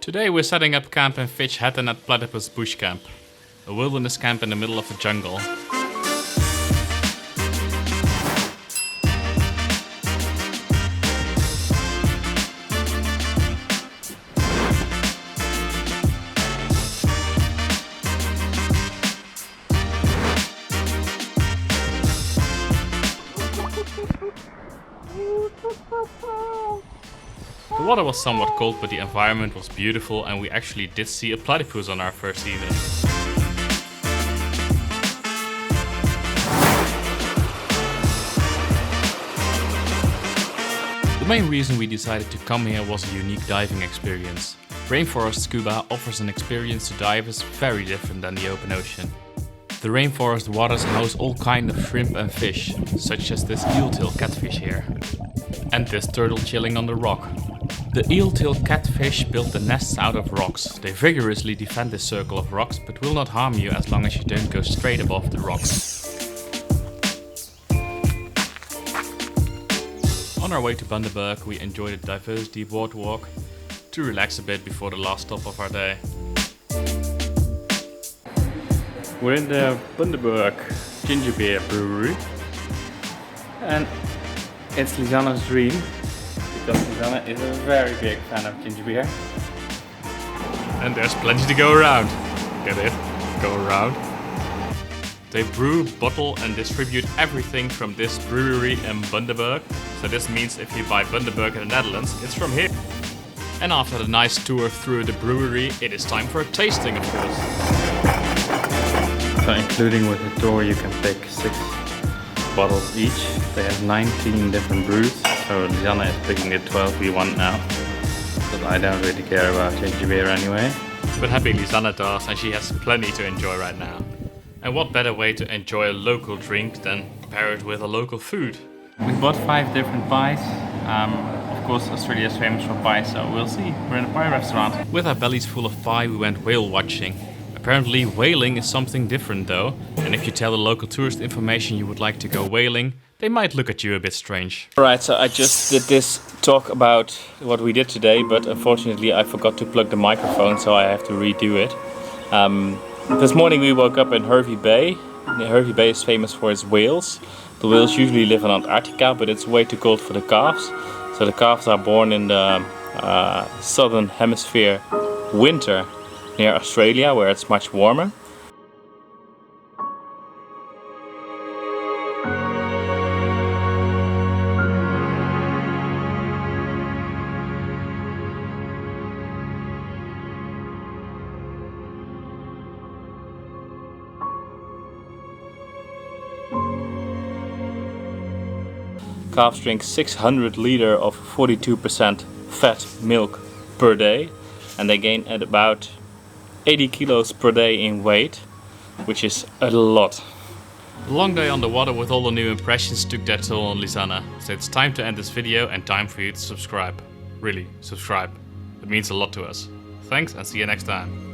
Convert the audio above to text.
Today we're setting up camp in Finch Hatton at Platypus Bush Camp, a wilderness camp in the middle of the jungle. The water was somewhat cold, but the environment was beautiful and we actually did see a platypus on our first evening. The main reason we decided to come here was a unique diving experience. Rainforest scuba offers an experience to divers very different than the open ocean. The rainforest waters house all kinds of shrimp and fish, such as this eel-tail catfish here. And this turtle chilling on the rock. The eel-tail catfish build the nests out of rocks. They vigorously defend this circle of rocks, but will not harm you as long as you don't go straight above the rocks. On our way to Bundaberg, we enjoyed a diversity boardwalk to relax a bit before the last stop of our day. We're in the Bundaberg Ginger Beer Brewery, and it's Lisanne's dream because Lisanne is a very big fan of ginger beer. And there's plenty to go around. Get it? Go around. They brew, bottle and distribute everything from this brewery in Bundaberg. So this means if you buy Bundaberg in the Netherlands, it's from here. And after the nice tour through the brewery, it is time for a tasting, of course. So including with the tour, you can pick 6 bottles each. They have 19 different brews, so Lisanne is picking the 12 we want now. But I don't really care about ginger beer anyway. But happy Lisanne does, and she has plenty to enjoy right now. And what better way to enjoy a local drink than pair it with a local food? We bought 5 different pies. Of course, Australia is famous for pie, so we'll see. We're in a pie restaurant. With our bellies full of pie, we went whale watching. Apparently whaling is something different though, and if you tell the local tourist information you would like to go whaling, they might look at you a bit strange. Alright, so I just did this talk about what we did today, but unfortunately I forgot to plug the microphone, so I have to redo it. This morning we woke up in Hervey Bay. Hervey Bay is famous for its whales. The whales usually live in Antarctica, but it's way too cold for the calves. So the calves are born in the southern hemisphere winter, near Australia, where it's much warmer. Calves drink 600 liters of 42% fat milk per day, and they gain at about 80 kilos per day in weight, which is a lot. The long day on the water with all the new impressions took their toll on Lisanne, so it's time to end this video and time for you to subscribe. Really, subscribe. It means a lot to us. Thanks and see you next time.